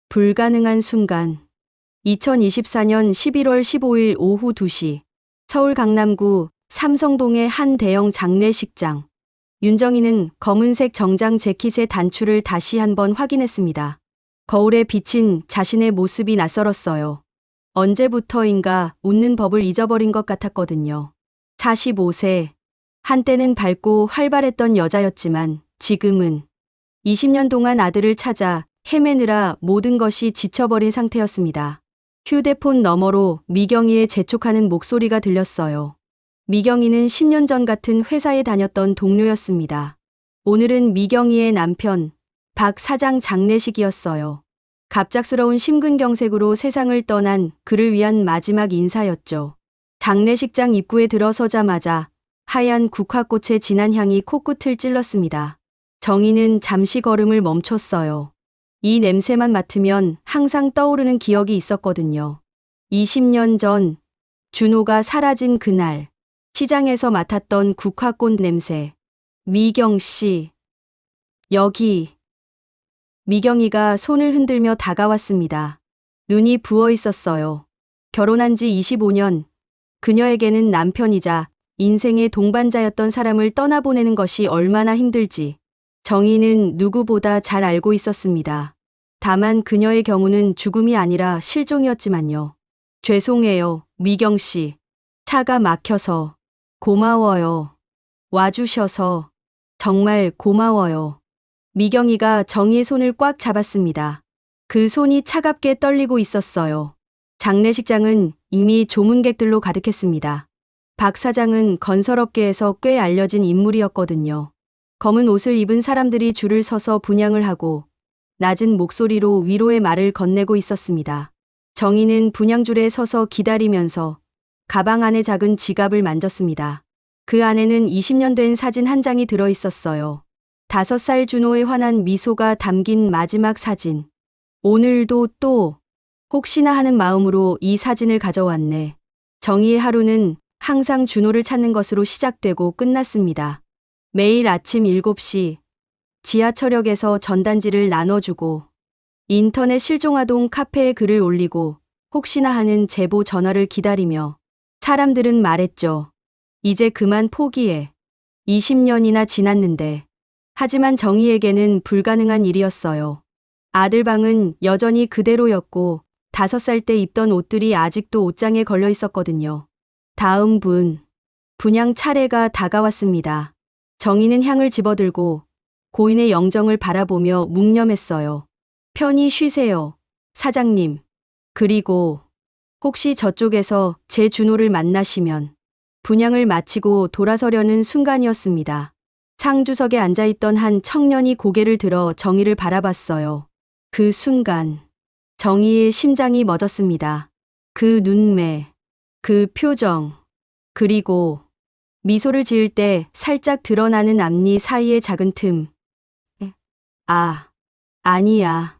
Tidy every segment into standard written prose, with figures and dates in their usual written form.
불가능한 순간. 2024년 11월 15일 오후 2시 서울 강남구 삼성동의 한 대형 장례식장. 윤정희는 검은색 정장 재킷의 단추를 다시 한번 확인했습니다. 거울에 비친 자신의 모습이 낯설었어요. 언제부터인가 웃는 법을 잊어버린 것 같았거든요. 45세. 한때는 밝고 활발했던 여자였지만 지금은 20년 동안 아들을 찾아 헤매느라 모든 것이 지쳐버린 상태였습니다. 휴대폰 너머로 미경이의 재촉하는 목소리가 들렸어요. 미경이는 10년 전 같은 회사에 다녔던 동료였습니다. 오늘은 미경이의 남편 박 사장 장례식이었어요. 갑작스러운 심근경색으로 세상을 떠난 그를 위한 마지막 인사였죠. 장례식장 입구에 들어서자마자 하얀 국화꽃의 진한 향이 코끝을 찔렀습니다. 정희는 잠시 걸음을 멈췄어요. 이 냄새만 맡으면 항상 떠오르는 기억이 있었거든요. 20년 전 준호가 사라진 그날 시장에서 맡았던 국화꽃 냄새. 미경 씨, 여기. 미경이가 손을 흔들며 다가왔습니다. 눈이 부어 있었어요. 결혼한 지 25년, 그녀에게는 남편이자 인생의 동반자였던 사람을 떠나보내는 것이 얼마나 힘들지 정희는 누구보다 잘 알고 있었습니다. 다만 그녀의 경우는 죽음이 아니라 실종이었지만요. 죄송해요, 미경 씨. 차가 막혀서. 고마워요. 와주셔서. 정말 고마워요. 미경이가 정희의 손을 꽉 잡았습니다. 그 손이 차갑게 떨리고 있었어요. 장례식장은 이미 조문객들로 가득했습니다. 박 사장은 건설업계에서 꽤 알려진 인물이었거든요. 검은 옷을 입은 사람들이 줄을 서서 분향을 하고 낮은 목소리로 위로의 말을 건네고 있었습니다. 정희는 분향줄에 서서 기다리면서 가방 안에 작은 지갑을 만졌습니다. 그 안에는 20년 된 사진 한 장이 들어 있었어요. 5살 준호의 환한 미소가 담긴 마지막 사진. 오늘도 또 혹시나 하는 마음으로 이 사진을 가져왔네. 정희의 하루는 항상 준호를 찾는 것으로 시작되고 끝났습니다. 매일 아침 7시 지하철역에서 전단지를 나눠주고 인터넷 실종아동 카페에 글을 올리고 혹시나 하는 제보 전화를 기다리며 사람들은 말했죠. 이제 그만 포기해. 20년이나 지났는데. 하지만 정희에게는 불가능한 일이었어요. 아들 방은 여전히 그대로였고 5살 때 입던 옷들이 아직도 옷장에 걸려 있었거든요. 다음 분양 차례가 다가왔습니다. 정희는 향을 집어들고 고인의 영정을 바라보며 묵념했어요. 편히 쉬세요, 사장님. 그리고 혹시 저쪽에서 제 준호를 만나시면. 분향을 마치고 돌아서려는 순간이었습니다. 상주석에 앉아있던 한 청년이 고개를 들어 정희를 바라봤어요. 그 순간 정희의 심장이 멎었습니다. 그 눈매, 그 표정, 그리고 미소를 지을 때 살짝 드러나는 앞니 사이의 작은 틈. 아니야.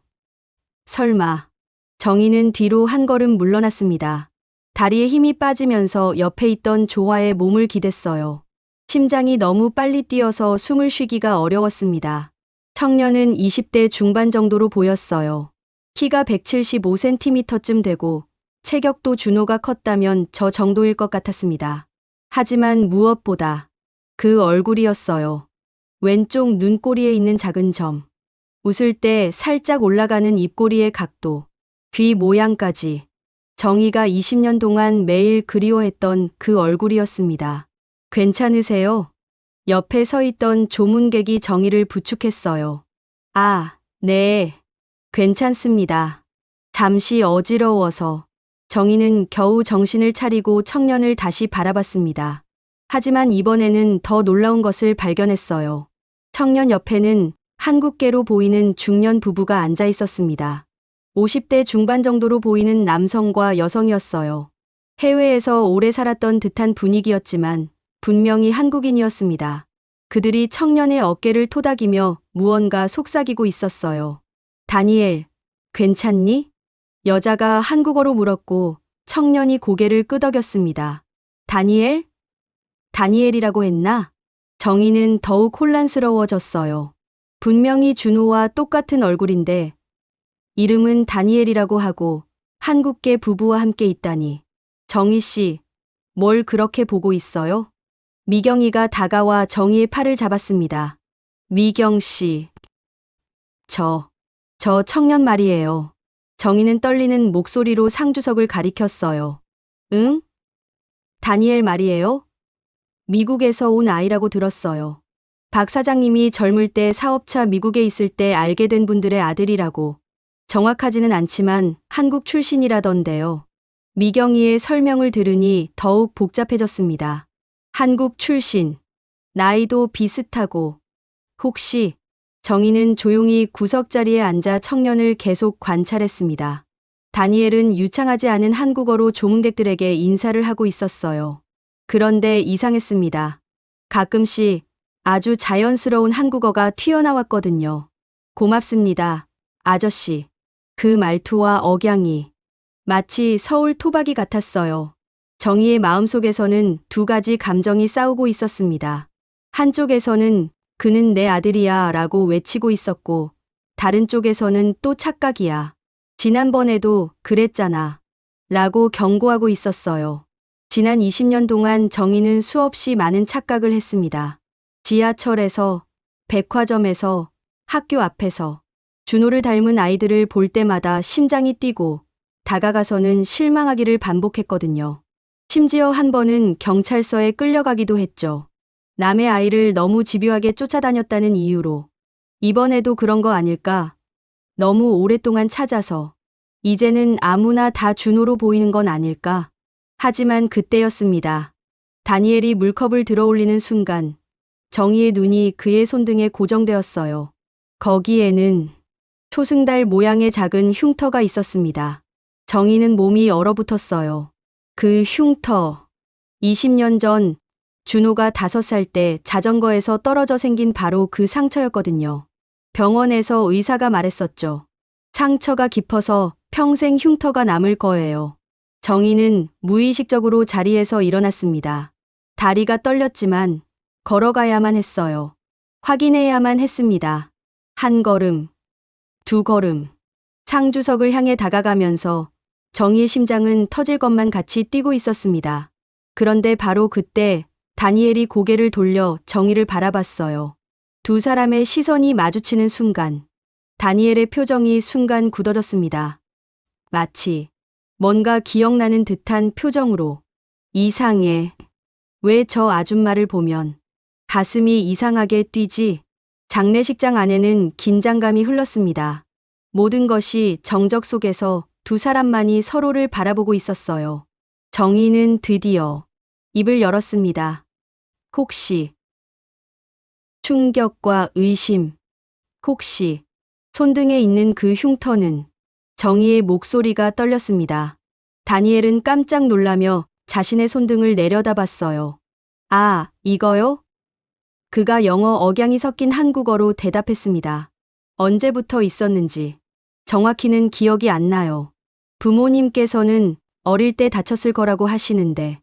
설마. 정희는 뒤로 한 걸음 물러났습니다. 다리에 힘이 빠지면서 옆에 있던 조화에 몸을 기댔어요. 심장이 너무 빨리 뛰어서 숨을 쉬기가 어려웠습니다. 청년은 20대 중반 정도로 보였어요. 키가 175cm쯤 되고 체격도 준호가 컸다면 저 정도일 것 같았습니다. 하지만 무엇보다 그 얼굴이었어요. 왼쪽 눈꼬리에 있는 작은 점. 웃을 때 살짝 올라가는 입꼬리의 각도. 귀 모양까지. 정희가 20년 동안 매일 그리워했던 그 얼굴이었습니다. 괜찮으세요? 옆에 서 있던 조문객이 정희를 부축했어요. 네. 괜찮습니다. 잠시 어지러워서. 정희는 겨우 정신을 차리고 청년을 다시 바라봤습니다. 하지만 이번에는 더 놀라운 것을 발견했어요. 청년 옆에는 한국계로 보이는 중년 부부가 앉아 있었습니다. 50대 중반 정도로 보이는 남성과 여성이었어요. 해외에서 오래 살았던 듯한 분위기였지만 분명히 한국인이었습니다. 그들이 청년의 어깨를 토닥이며 무언가 속삭이고 있었어요. 다니엘, 괜찮니? 여자가 한국어로 물었고 청년이 고개를 끄덕였습니다. 다니엘? 다니엘이라고 했나? 정희는 더욱 혼란스러워졌어요. 분명히 준호와 똑같은 얼굴인데 이름은 다니엘이라고 하고 한국계 부부와 함께 있다니. 정희 씨, 뭘 그렇게 보고 있어요? 미경이가 다가와 정희의 팔을 잡았습니다. 미경 씨. 저 청년 말이에요. 정희는 떨리는 목소리로 상주석을 가리켰어요. 응? 다니엘 말이에요? 미국에서 온 아이라고 들었어요. 박 사장님이 젊을 때 사업차 미국에 있을 때 알게 된 분들의 아들이라고. 정확하지는 않지만 한국 출신이라던데요. 미경이의 설명을 들으니 더욱 복잡해졌습니다. 한국 출신, 나이도 비슷하고. 혹시 정희는 조용히 구석자리에 앉아 청년을 계속 관찰했습니다. 다니엘은 유창하지 않은 한국어로 조문객들에게 인사를 하고 있었어요. 그런데 이상했습니다. 가끔씩 아주 자연스러운 한국어가 튀어나왔거든요. 고맙습니다, 아저씨. 그 말투와 억양이 마치 서울 토박이 같았어요. 정희의 마음속에서는 두 가지 감정이 싸우고 있었습니다. 한쪽에서는 그는 내 아들이야 라고 외치고 있었고, 다른 쪽에서는 또 착각이야. 지난번에도 그랬잖아 라고 경고하고 있었어요. 지난 20년 동안 정희는 수없이 많은 착각을 했습니다. 지하철에서, 백화점에서, 학교 앞에서. 준호를 닮은 아이들을 볼 때마다 심장이 뛰고 다가가서는 실망하기를 반복했거든요. 심지어 한 번은 경찰서에 끌려가기도 했죠. 남의 아이를 너무 집요하게 쫓아다녔다는 이유로. 이번에도 그런 거 아닐까? 너무 오랫동안 찾아서. 이제는 아무나 다 준호로 보이는 건 아닐까? 하지만 그때였습니다. 다니엘이 물컵을 들어올리는 순간 정희의 눈이 그의 손등에 고정되었어요. 거기에는 초승달 모양의 작은 흉터가 있었습니다. 정희는 몸이 얼어붙었어요. 그 흉터. 20년 전 준호가 5살 때 자전거에서 떨어져 생긴 바로 그 상처였거든요. 병원에서 의사가 말했었죠. 상처가 깊어서 평생 흉터가 남을 거예요. 정희는 무의식적으로 자리에서 일어났습니다. 다리가 떨렸지만 걸어가야만 했어요. 확인해야만 했습니다. 한 걸음, 두 걸음. 상주석을 향해 다가가면서 정희의 심장은 터질 것만 같이 뛰고 있었습니다. 그런데 바로 그때 다니엘이 고개를 돌려 정희를 바라봤어요. 두 사람의 시선이 마주치는 순간 다니엘의 표정이 순간 굳어졌습니다. 마치 뭔가 기억나는 듯한 표정으로. 이상해. 왜 저 아줌마를 보면 가슴이 이상하게 뛰지? 장례식장 안에는 긴장감이 흘렀습니다. 모든 것이 정적 속에서 두 사람만이 서로를 바라보고 있었어요. 정희는 드디어 입을 열었습니다. 혹시 충격과 의심. 혹시 손등에 있는 그 흉터는. 정희의 목소리가 떨렸습니다. 다니엘은 깜짝 놀라며 자신의 손등을 내려다봤어요. 아, 이거요? 그가 영어 억양이 섞인 한국어로 대답했습니다. 언제부터 있었는지 정확히는 기억이 안 나요. 부모님께서는 어릴 때 다쳤을 거라고 하시는데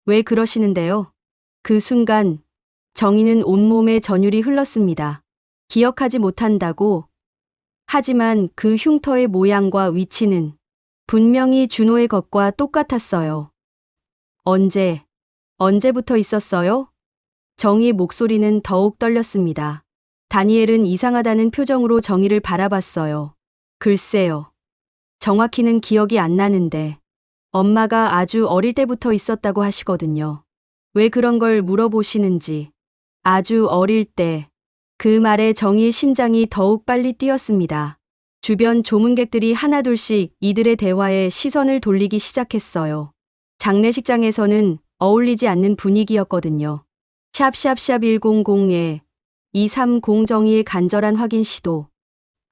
왜 그러시는데요? 그 순간 정희는 온몸에 전율이 흘렀습니다. 기억하지 못한다고? 하지만 그 흉터의 모양과 위치는 분명히 준호의 것과 똑같았어요. 언제부터 있었어요? 정희의 목소리는 더욱 떨렸습니다. 다니엘은 이상하다는 표정으로 정희를 바라봤어요. 글쎄요. 정확히는 기억이 안 나는데 엄마가 아주 어릴 때부터 있었다고 하시거든요. 왜 그런 걸 물어보시는지. 아주 어릴 때. 그 말에 정희의 심장이 더욱 빨리 뛰었습니다. 주변 조문객들이 하나둘씩 이들의 대화에 시선을 돌리기 시작했어요. 장례식장에서는 어울리지 않는 분위기였거든요. 샵샵샵 100에 230 정희의 간절한 확인 시도.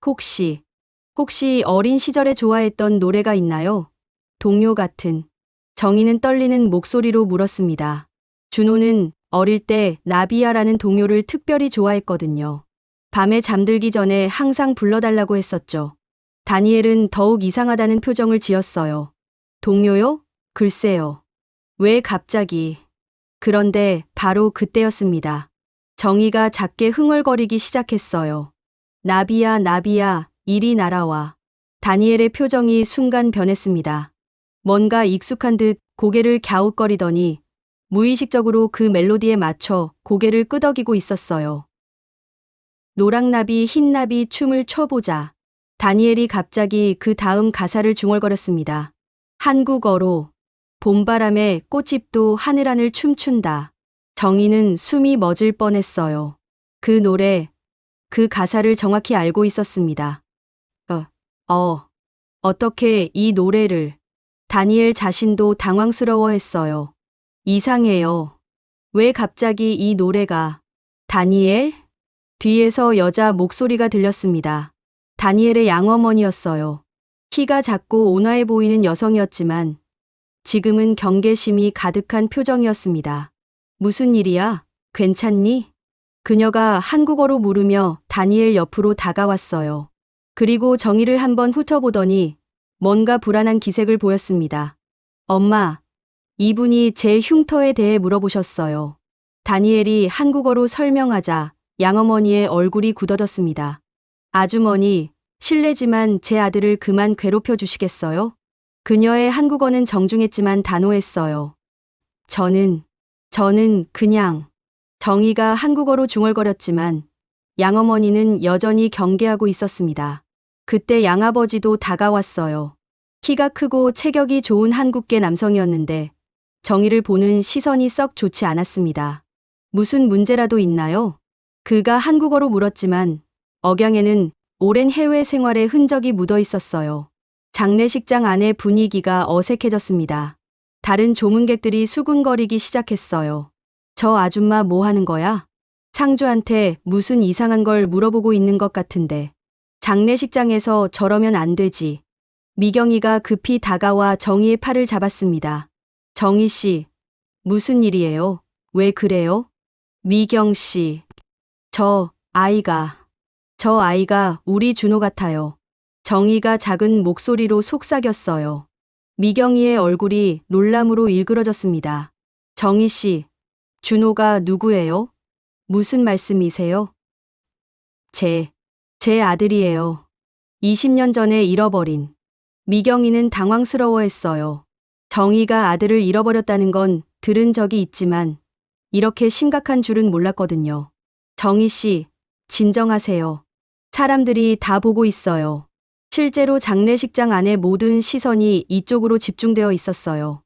혹시 어린 시절에 좋아했던 노래가 있나요? 동요 같은. 정희는 떨리는 목소리로 물었습니다. 준호는 어릴 때 나비야라는 동요를 특별히 좋아했거든요. 밤에 잠들기 전에 항상 불러달라고 했었죠. 다니엘은 더욱 이상하다는 표정을 지었어요. 동요요? 글쎄요. 왜 갑자기. 그런데 바로 그때였습니다. 정희가 작게 흥얼거리기 시작했어요. 나비야 나비야 이리 날아와. 다니엘의 표정이 순간 변했습니다. 뭔가 익숙한 듯 고개를 갸웃거리더니 무의식적으로 그 멜로디에 맞춰 고개를 끄덕이고 있었어요. 노랑나비 흰나비 춤을 춰보자. 다니엘이 갑자기 그 다음 가사를 중얼거렸습니다. 한국어로 봄바람에 꽃잎도 하늘하늘 춤춘다. 정희는 숨이 멎을 뻔했어요. 그 노래, 그 가사를 정확히 알고 있었습니다. 어떻게 이 노래를. 다니엘 자신도 당황스러워했어요. 이상해요. 왜 갑자기 이 노래가. 다니엘? 뒤에서 여자 목소리가 들렸습니다. 다니엘의 양어머니였어요. 키가 작고 온화해 보이는 여성이었지만 지금은 경계심이 가득한 표정이었습니다. 무슨 일이야? 괜찮니? 그녀가 한국어로 물으며 다니엘 옆으로 다가왔어요. 그리고 정희를 한번 훑어보더니 뭔가 불안한 기색을 보였습니다. 엄마, 이분이 제 흉터에 대해 물어보셨어요. 다니엘이 한국어로 설명하자 양어머니의 얼굴이 굳어졌습니다. 아주머니, 실례지만 제 아들을 그만 괴롭혀 주시겠어요? 그녀의 한국어는 정중했지만 단호했어요. 저는 그냥. 정희가 한국어로 중얼거렸지만 양어머니는 여전히 경계하고 있었습니다. 그때 양아버지도 다가왔어요. 키가 크고 체격이 좋은 한국계 남성이었는데 정희를 보는 시선이 썩 좋지 않았습니다. 무슨 문제라도 있나요? 그가 한국어로 물었지만 억양에는 오랜 해외 생활의 흔적이 묻어 있었어요. 장례식장 안의 분위기가 어색해졌습니다. 다른 조문객들이 수군거리기 시작했어요. 저 아줌마 뭐 하는 거야? 상주한테 무슨 이상한 걸 물어보고 있는 것 같은데. 장례식장에서 저러면 안 되지. 미경이가 급히 다가와 정희의 팔을 잡았습니다. 정희 씨, 무슨 일이에요? 왜 그래요? 미경 씨, 저 아이가 우리 준호 같아요. 정희가 작은 목소리로 속삭였어요. 미경이의 얼굴이 놀람으로 일그러졌습니다. 정희 씨, 준호가 누구예요? 무슨 말씀이세요? 제 아들이에요. 20년 전에 잃어버린. 미경이는 당황스러워했어요. 정희가 아들을 잃어버렸다는 건 들은 적이 있지만 이렇게 심각한 줄은 몰랐거든요. 정희 씨, 진정하세요. 사람들이 다 보고 있어요. 실제로 장례식장 안의 모든 시선이 이쪽으로 집중되어 있었어요.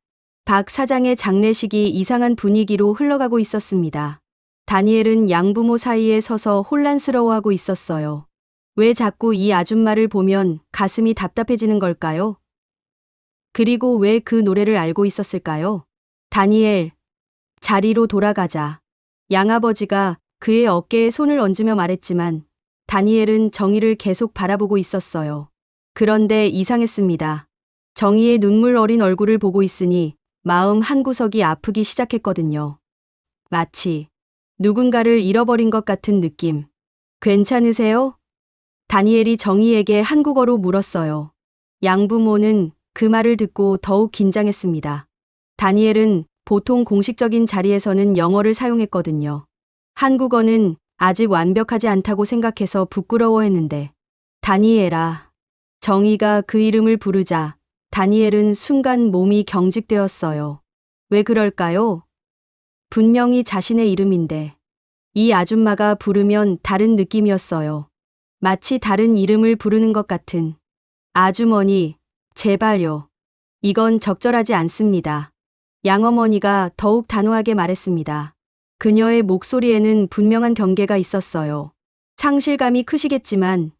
박 사장의 장례식이 이상한 분위기로 흘러가고 있었습니다. 다니엘은 양부모 사이에 서서 혼란스러워하고 있었어요. 왜 자꾸 이 아줌마를 보면 가슴이 답답해지는 걸까요? 그리고 왜 그 노래를 알고 있었을까요? 다니엘, 자리로 돌아가자. 양아버지가 그의 어깨에 손을 얹으며 말했지만 다니엘은 정희를 계속 바라보고 있었어요. 그런데 이상했습니다. 정희의 눈물 어린 얼굴을 보고 있으니 마음 한구석이 아프기 시작했거든요. 마치 누군가를 잃어버린 것 같은 느낌. 괜찮으세요? 다니엘이 정희에게 한국어로 물었어요. 양부모는 그 말을 듣고 더욱 긴장했습니다. 다니엘은 보통 공식적인 자리에서는 영어를 사용했거든요. 한국어는 아직 완벽하지 않다고 생각해서 부끄러워했는데 다니엘아. 정희가 그 이름을 부르자 다니엘은 순간 몸이 경직되었어요. 왜 그럴까요? 분명히 자신의 이름인데 이 아줌마가 부르면 다른 느낌이었어요. 마치 다른 이름을 부르는 것 같은. 아주머니, 제발요. 이건 적절하지 않습니다. 양어머니가 더욱 단호하게 말했습니다. 그녀의 목소리에는 분명한 경계가 있었어요. 상실감이 크시겠지만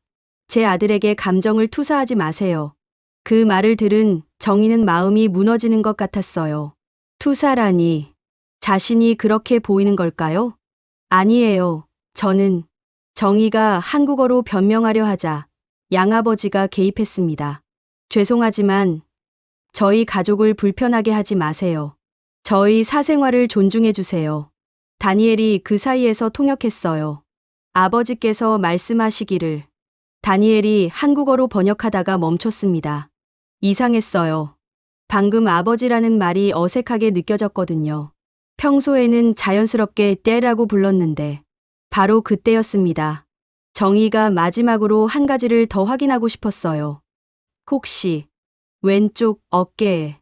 제 아들에게 감정을 투사하지 마세요. 그 말을 들은 정희는 마음이 무너지는 것 같았어요. 투사라니, 자신이 그렇게 보이는 걸까요? 아니에요. 저는. 정희가 한국어로 변명하려 하자 양아버지가 개입했습니다. 죄송하지만 저희 가족을 불편하게 하지 마세요. 저희 사생활을 존중해 주세요. 다니엘이 그 사이에서 통역했어요. 아버지께서 말씀하시기를. 다니엘이 한국어로 번역하다가 멈췄습니다. 이상했어요. 방금 아버지라는 말이 어색하게 느껴졌거든요. 평소에는 자연스럽게 떼라고 불렀는데 바로 그때였습니다. 정희가 마지막으로 한 가지를 더 확인하고 싶었어요. 혹시 왼쪽 어깨에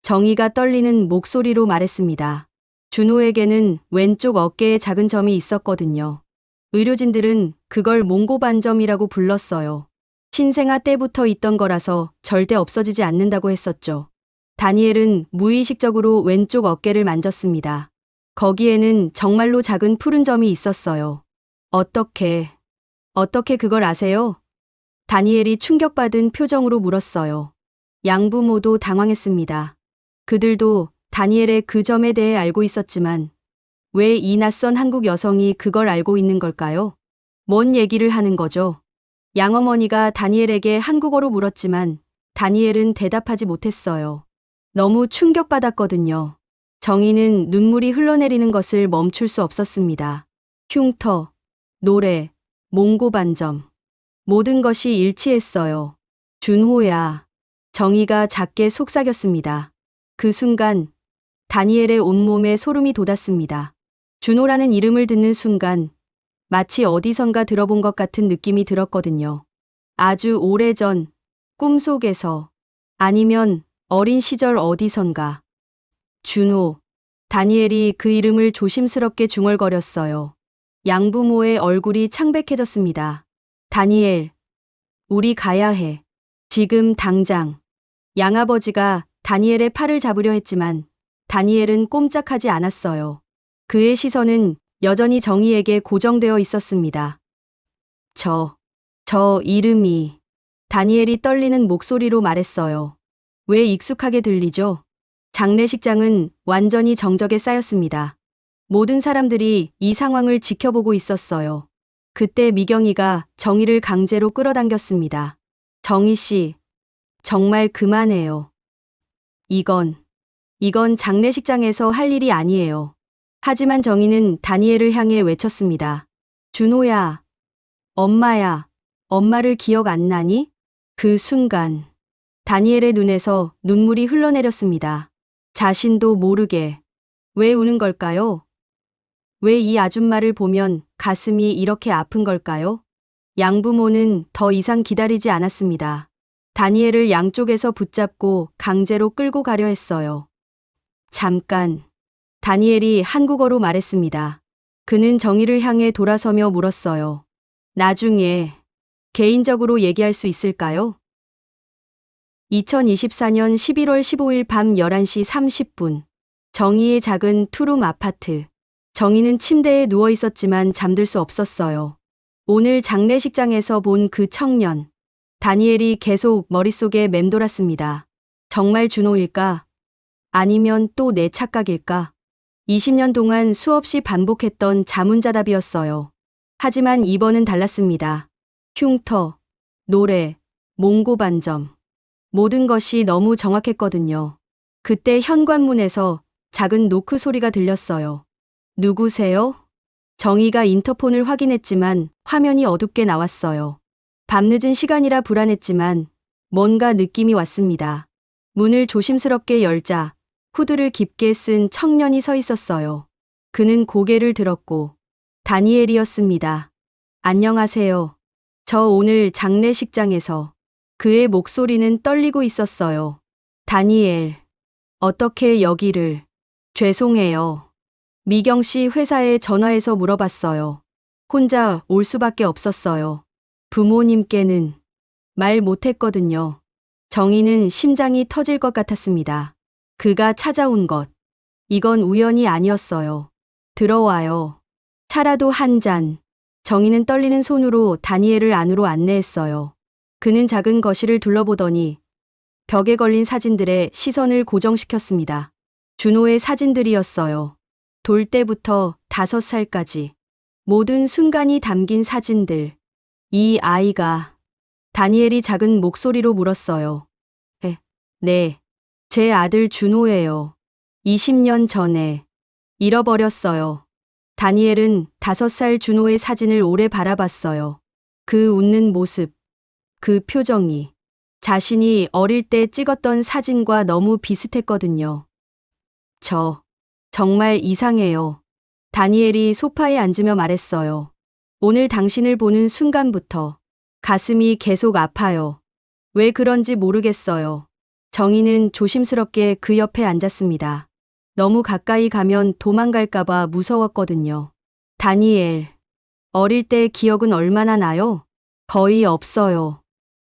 정희가 떨리는 목소리로 말했습니다. 준호에게는 왼쪽 어깨에 작은 점이 있었거든요. 의료진들은 그걸 몽고반점이라고 불렀어요. 신생아 때부터 있던 거라서 절대 없어지지 않는다고 했었죠. 다니엘은 무의식적으로 왼쪽 어깨를 만졌습니다. 거기에는 정말로 작은 푸른 점이 있었어요. 어떻게 그걸 아세요? 다니엘이 충격받은 표정으로 물었어요. 양부모도 당황했습니다. 그들도 다니엘의 그 점에 대해 알고 있었지만 왜 이 낯선 한국 여성이 그걸 알고 있는 걸까요? 뭔 얘기를 하는 거죠? 양어머니가 다니엘에게 한국어로 물었지만 다니엘은 대답하지 못했어요. 너무 충격받았거든요. 정희는 눈물이 흘러내리는 것을 멈출 수 없었습니다. 흉터, 노래, 몽고반점. 모든 것이 일치했어요. 준호야. 정희가 작게 속삭였습니다. 그 순간 다니엘의 온몸에 소름이 돋았습니다. 준호라는 이름을 듣는 순간 마치 어디선가 들어본 것 같은 느낌이 들었거든요. 아주 오래전, 꿈속에서, 아니면 어린 시절 어디선가. 준호. 다니엘이 그 이름을 조심스럽게 중얼거렸어요. 양부모의 얼굴이 창백해졌습니다. 다니엘, 우리 가야 해. 지금 당장. 양아버지가 다니엘의 팔을 잡으려 했지만 다니엘은 꼼짝하지 않았어요. 그의 시선은 여전히 정희에게 고정되어 있었습니다. 저 이름이. 다니엘이 떨리는 목소리로 말했어요. 왜 익숙하게 들리죠? 장례식장은 완전히 정적에 쌓였습니다. 모든 사람들이 이 상황을 지켜보고 있었어요. 그때 미경이가 정희를 강제로 끌어당겼습니다. 정희 씨, 정말 그만해요. 이건 장례식장에서 할 일이 아니에요. 하지만 정희는 다니엘을 향해 외쳤습니다. 준호야, 엄마야, 엄마를 기억 안 나니? 그 순간 다니엘의 눈에서 눈물이 흘러내렸습니다. 자신도 모르게. 왜 우는 걸까요? 왜 이 아줌마를 보면 가슴이 이렇게 아픈 걸까요? 양부모는 더 이상 기다리지 않았습니다. 다니엘을 양쪽에서 붙잡고 강제로 끌고 가려 했어요. 잠깐. 다니엘이 한국어로 말했습니다. 그는 정희를 향해 돌아서며 물었어요. 나중에 개인적으로 얘기할 수 있을까요? 2024년 11월 15일 밤 11시 30분. 정희의 작은 투룸 아파트. 정희는 침대에 누워 있었지만 잠들 수 없었어요. 오늘 장례식장에서 본 그 청년. 다니엘이 계속 머릿속에 맴돌았습니다. 정말 준호일까? 아니면 또 내 착각일까? 20년 동안 수없이 반복했던 자문자답이었어요. 하지만 이번은 달랐습니다. 흉터, 노래, 몽고반점. 모든 것이 너무 정확했거든요. 그때 현관문에서 작은 노크 소리가 들렸어요. 누구세요? 정희가 인터폰을 확인했지만 화면이 어둡게 나왔어요. 밤늦은 시간이라 불안했지만 뭔가 느낌이 왔습니다. 문을 조심스럽게 열자 후드를 깊게 쓴 청년이 서 있었어요. 그는 고개를 들었고 다니엘이었습니다. 안녕하세요. 저 오늘 장례식장에서. 그의 목소리는 떨리고 있었어요. 다니엘, 어떻게 여기를. 죄송해요. 미경 씨 회사에 전화해서 물어봤어요. 혼자 올 수밖에 없었어요. 부모님께는 말 못했거든요. 정희는 심장이 터질 것 같았습니다. 그가 찾아온 것. 이건 우연이 아니었어요. 들어와요. 차라도 한 잔. 정희는 떨리는 손으로 다니엘을 안으로 안내했어요. 그는 작은 거실을 둘러보더니 벽에 걸린 사진들에 시선을 고정시켰습니다. 준호의 사진들이었어요. 돌 때부터 5살까지. 모든 순간이 담긴 사진들. 이 아이가. 다니엘이 작은 목소리로 물었어요. 네. 제 아들 준호예요. 20년 전에 잃어버렸어요. 다니엘은 5살 준호의 사진을 오래 바라봤어요. 그 웃는 모습, 그 표정이 자신이 어릴 때 찍었던 사진과 너무 비슷했거든요. 정말 이상해요. 다니엘이 소파에 앉으며 말했어요. 오늘 당신을 보는 순간부터 가슴이 계속 아파요. 왜 그런지 모르겠어요. 정희는 조심스럽게 그 옆에 앉았습니다. 너무 가까이 가면 도망갈까봐 무서웠거든요. 다니엘, 어릴 때 기억은 얼마나 나요? 거의 없어요.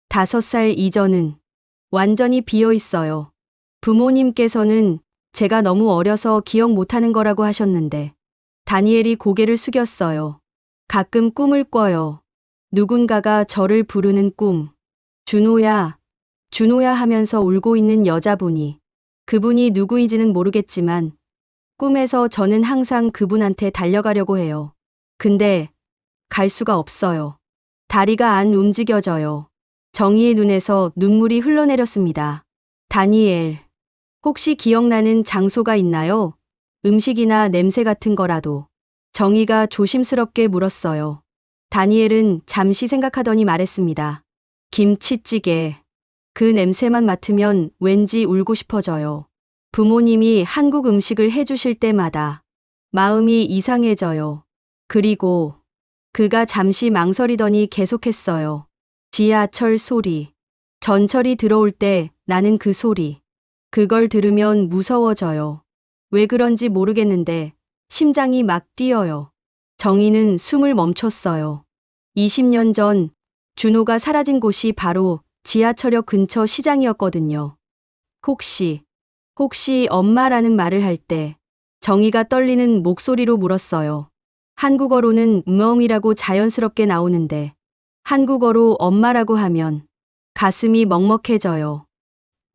5살 이전은 완전히 비어 있어요. 부모님께서는 제가 너무 어려서 기억 못하는 거라고 하셨는데, 다니엘이 고개를 숙였어요. 가끔 꿈을 꿔요. 누군가가 저를 부르는 꿈. 준호야, 준호야 하면서 울고 있는 여자분이. 그분이 누구인지는 모르겠지만, 꿈에서 저는 항상 그분한테 달려가려고 해요. 근데 갈 수가 없어요. 다리가 안 움직여져요. 정희의 눈에서 눈물이 흘러내렸습니다. 다니엘, 혹시 기억나는 장소가 있나요? 음식이나 냄새 같은 거라도. 정희가 조심스럽게 물었어요. 다니엘은 잠시 생각하더니 말했습니다. 김치찌개. 그 냄새만 맡으면 왠지 울고 싶어져요. 부모님이 한국 음식을 해주실 때마다 마음이 이상해져요. 그리고 그가 잠시 망설이더니 계속했어요. 지하철 소리. 전철이 들어올 때 나는 그 소리. 그걸 들으면 무서워져요. 왜 그런지 모르겠는데 심장이 막 뛰어요. 정희는 숨을 멈췄어요. 20년 전 준호가 사라진 곳이 바로 지하철역 근처 시장이었거든요. 혹시 엄마라는 말을 할 때 정희가 떨리는 목소리로 물었어요. 한국어로는 멍이라고 자연스럽게 나오는데 한국어로 엄마라고 하면 가슴이 먹먹해져요.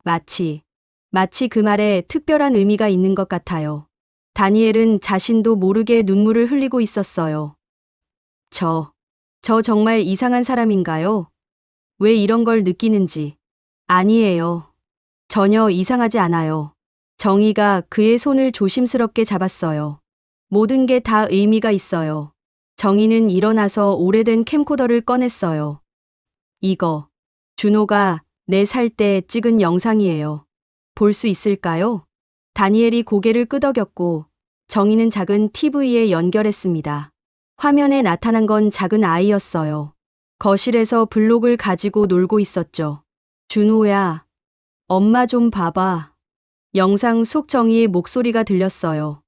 마치 그 말에 특별한 의미가 있는 것 같아요. 다니엘은 자신도 모르게 눈물을 흘리고 있었어요. 저 정말 이상한 사람인가요? 왜 이런 걸 느끼는지. 아니에요. 전혀 이상하지 않아요. 정희가 그의 손을 조심스럽게 잡았어요. 모든 게 다 의미가 있어요. 정희는 일어나서 오래된 캠코더를 꺼냈어요. 이거, 준호가 4살 때 찍은 영상이에요. 볼 수 있을까요? 다니엘이 고개를 끄덕였고 정희는 작은 TV에 연결했습니다. 화면에 나타난 건 작은 아이였어요. 거실에서 블록을 가지고 놀고 있었죠. 준호야, 엄마 좀 봐봐. 영상 속 정희의 목소리가 들렸어요.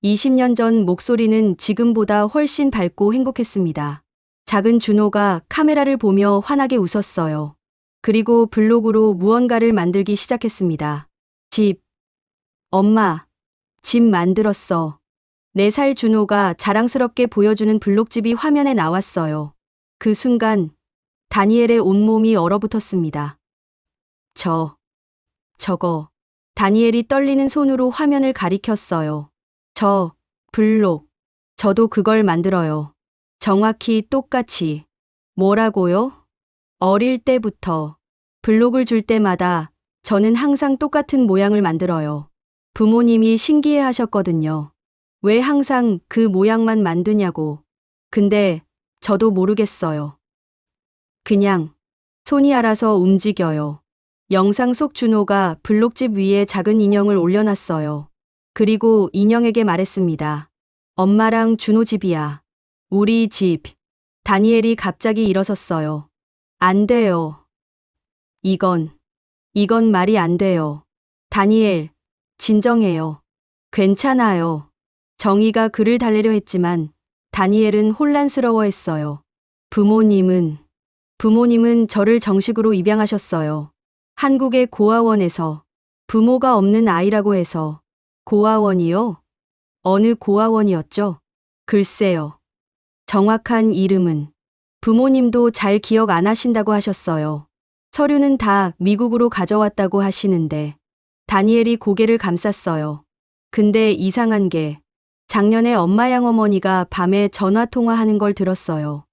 20년 전 목소리는 지금보다 훨씬 밝고 행복했습니다. 작은 준호가 카메라를 보며 환하게 웃었어요. 그리고 블록으로 무언가를 만들기 시작했습니다. 집. 엄마, 집 만들었어. 4살 준호가 자랑스럽게 보여주는 블록집이 화면에 나왔어요. 그 순간 다니엘의 온몸이 얼어붙었습니다. 저거. 다니엘이 떨리는 손으로 화면을 가리켰어요. 저, 블록. 저도 그걸 만들어요. 정확히 똑같이. 뭐라고요? 어릴 때부터 블록을 줄 때마다 저는 항상 똑같은 모양을 만들어요. 부모님이 신기해 하셨거든요. 왜 항상 그 모양만 만드냐고. 근데 저도 모르겠어요. 그냥 손이 알아서 움직여요. 영상 속 준호가 블록집 위에 작은 인형을 올려놨어요. 그리고 인형에게 말했습니다. 엄마랑 준호 집이야. 우리 집. 다니엘이 갑자기 일어섰어요. 안 돼요. 이건 말이 안 돼요. 다니엘, 진정해요. 괜찮아요. 정희가 그를 달래려 했지만 다니엘은 혼란스러워했어요. 부모님은 저를 정식으로 입양하셨어요. 한국의 고아원에서. 부모가 없는 아이라고 해서. 고아원이요? 어느 고아원이었죠? 글쎄요. 정확한 이름은. 부모님도 잘 기억 안 하신다고 하셨어요. 서류는 다 미국으로 가져왔다고 하시는데. 다니엘이 고개를 감쌌어요. 근데 이상한 게 작년에 엄마 양어머니가 밤에 전화통화하는 걸 들었어요.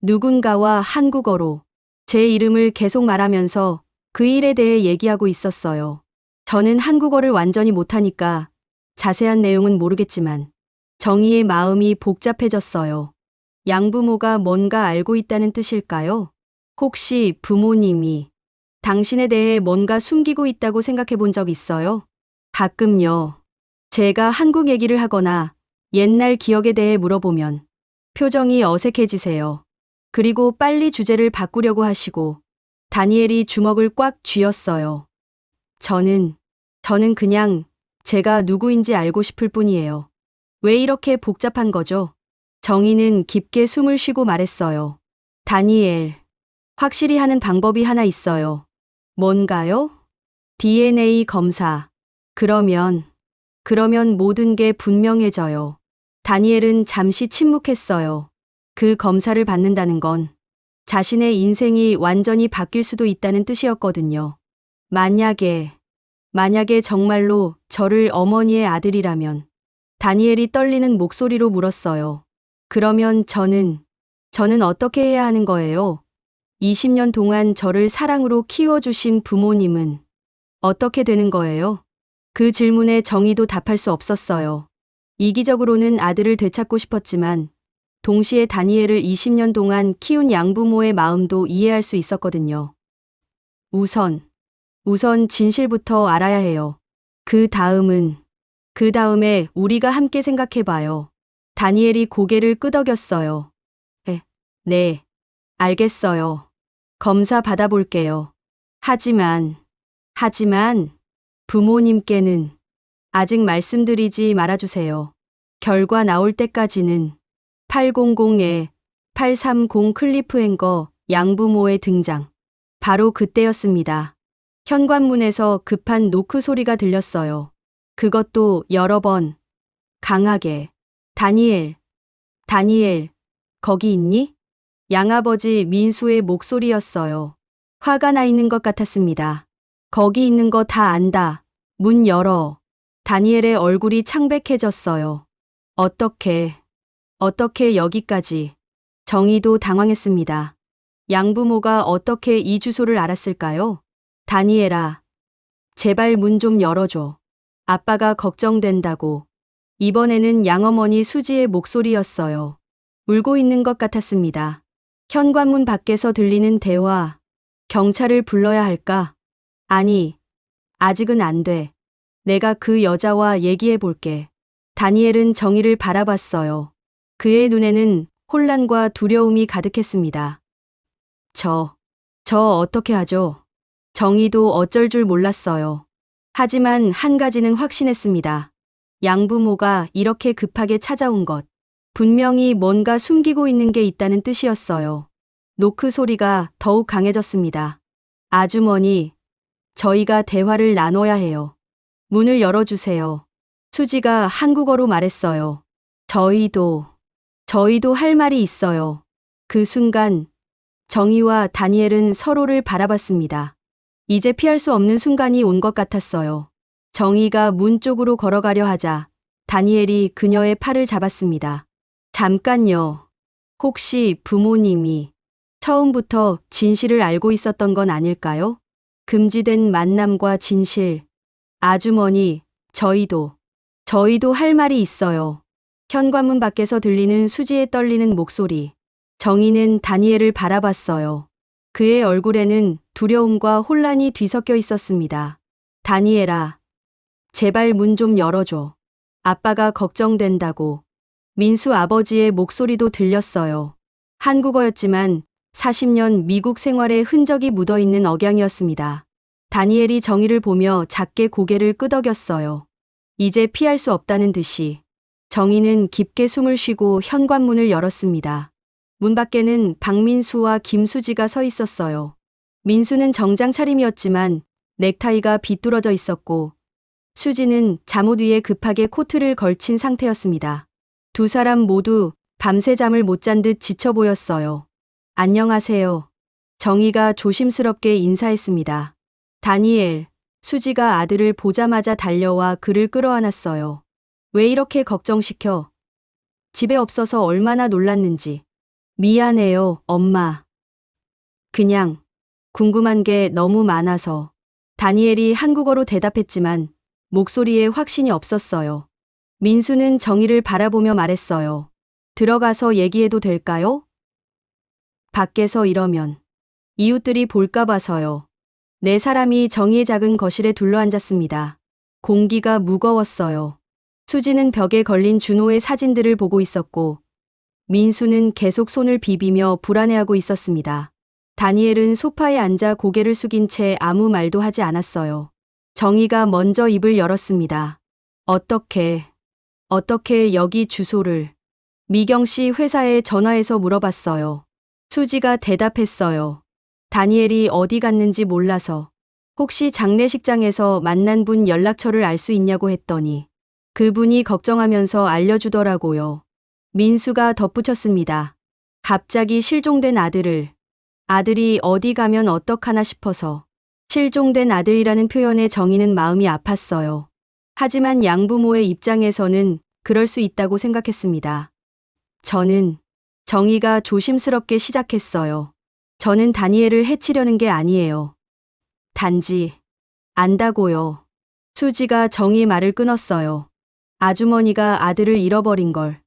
누군가와 한국어로 제 이름을 계속 말하면서 그 일에 대해 얘기하고 있었어요. 저는 한국어를 완전히 못하니까 자세한 내용은 모르겠지만 정희의 마음이 복잡해졌어요. 양부모가 뭔가 알고 있다는 뜻일까요? 혹시 부모님이 당신에 대해 뭔가 숨기고 있다고 생각해 본 적 있어요? 가끔요. 제가 한국 얘기를 하거나 옛날 기억에 대해 물어보면 표정이 어색해지세요. 그리고 빨리 주제를 바꾸려고 하시고 다니엘이 주먹을 꽉 쥐었어요. 저는 그냥 제가 누구인지 알고 싶을 뿐이에요. 왜 이렇게 복잡한 거죠? 정희는 깊게 숨을 쉬고 말했어요. 다니엘, 확실히 하는 방법이 하나 있어요. 뭔가요? DNA 검사. 그러면 모든 게 분명해져요. 다니엘은 잠시 침묵했어요. 그 검사를 받는다는 건 자신의 인생이 완전히 바뀔 수도 있다는 뜻이었거든요. 만약에 정말로 저를 어머니의 아들이라면, 다니엘이 떨리는 목소리로 물었어요. 그러면 저는 어떻게 해야 하는 거예요? 20년 동안 저를 사랑으로 키워주신 부모님은 어떻게 되는 거예요? 그 질문에 정희도 답할 수 없었어요. 이기적으로는 아들을 되찾고 싶었지만 동시에 다니엘을 20년 동안 키운 양부모의 마음도 이해할 수 있었거든요. 우선 진실부터 알아야 해요. 그 다음에 우리가 함께 생각해봐요. 다니엘이 고개를 끄덕였어요. 네, 알겠어요. 검사 받아볼게요. 하지만 부모님께는 아직 말씀드리지 말아주세요. 결과 나올 때까지는 800-830 클리프행거 양부모의 등장. 바로 그때였습니다. 현관문에서 급한 노크 소리가 들렸어요. 그것도 여러 번, 강하게. 다니엘, 거기 있니? 양아버지 민수의 목소리였어요. 화가 나 있는 것 같았습니다. 거기 있는 거 다 안다. 문 열어. 다니엘의 얼굴이 창백해졌어요. 어떻게 여기까지. 정희도 당황했습니다. 양부모가 어떻게 이 주소를 알았을까요? 다니엘아, 제발 문 좀 열어줘. 아빠가 걱정된다고. 이번에는 양어머니 수지의 목소리였어요. 울고 있는 것 같았습니다. 현관문 밖에서 들리는 대화. 경찰을 불러야 할까? 아니, 아직은 안 돼. 내가 그 여자와 얘기해 볼게. 다니엘은 정희를 바라봤어요. 그의 눈에는 혼란과 두려움이 가득했습니다. 저 어떻게 하죠? 정희도 어쩔 줄 몰랐어요. 하지만 한 가지는 확신했습니다. 양부모가 이렇게 급하게 찾아온 것. 분명히 뭔가 숨기고 있는 게 있다는 뜻이었어요. 노크 소리가 더욱 강해졌습니다. 아주머니, 저희가 대화를 나눠야 해요. 문을 열어주세요. 수지가 한국어로 말했어요. 저희도 할 말이 있어요. 그 순간 정희와 다니엘은 서로를 바라봤습니다. 이제 피할 수 없는 순간이 온 것 같았어요. 정희가 문 쪽으로 걸어가려 하자 다니엘이 그녀의 팔을 잡았습니다. 잠깐요. 혹시 부모님이 처음부터 진실을 알고 있었던 건 아닐까요? 금지된 만남과 진실. 아주머니, 저희도 할 말이 있어요. 현관문 밖에서 들리는 수지의 떨리는 목소리. 정희는 다니엘을 바라봤어요. 그의 얼굴에는 두려움과 혼란이 뒤섞여 있었습니다. 다니엘아, 제발 문 좀 열어줘. 아빠가 걱정된다고. 민수 아버지의 목소리도 들렸어요. 한국어였지만 40년 미국 생활의 흔적이 묻어있는 억양이었습니다. 다니엘이 정희를 보며 작게 고개를 끄덕였어요. 이제 피할 수 없다는 듯이. 정희는 깊게 숨을 쉬고 현관문을 열었습니다. 문 밖에는 박민수와 김수지가 서 있었어요. 민수는 정장 차림이었지만 넥타이가 비뚤어져 있었고 수지는 잠옷 위에 급하게 코트를 걸친 상태였습니다. 두 사람 모두 밤새 잠을 못 잔 듯 지쳐 보였어요. 안녕하세요. 정희가 조심스럽게 인사했습니다. 다니엘, 수지가 아들을 보자마자 달려와 그를 끌어안았어요. 왜 이렇게 걱정시켜? 집에 없어서 얼마나 놀랐는지. 미안해요, 엄마. 그냥 궁금한 게 너무 많아서. 다니엘이 한국어로 대답했지만 목소리에 확신이 없었어요. 민수는 정희를 바라보며 말했어요. 들어가서 얘기해도 될까요? 밖에서 이러면 이웃들이 볼까 봐서요. 네 사람이 정희의 작은 거실에 둘러앉았습니다. 공기가 무거웠어요. 수지는 벽에 걸린 준호의 사진들을 보고 있었고 민수는 계속 손을 비비며 불안해하고 있었습니다. 다니엘은 소파에 앉아 고개를 숙인 채 아무 말도 하지 않았어요. 정희가 먼저 입을 열었습니다. 어떻게 여기 주소를? 미경 씨 회사에 전화해서 물어봤어요. 수지가 대답했어요. 다니엘이 어디 갔는지 몰라서. 혹시 장례식장에서 만난 분 연락처를 알 수 있냐고 했더니 그분이 걱정하면서 알려주더라고요. 민수가 덧붙였습니다. 갑자기 실종된 아들이 어디 가면 어떡하나 싶어서. 실종된 아들이라는 표현에 정희는 마음이 아팠어요. 하지만 양부모의 입장에서는 그럴 수 있다고 생각했습니다. 정희가 조심스럽게 시작했어요. 저는 다니엘을 해치려는 게 아니에요. 단지 안다고요. 수지가 정희 말을 끊었어요. 아주머니가 아들을 잃어버린 걸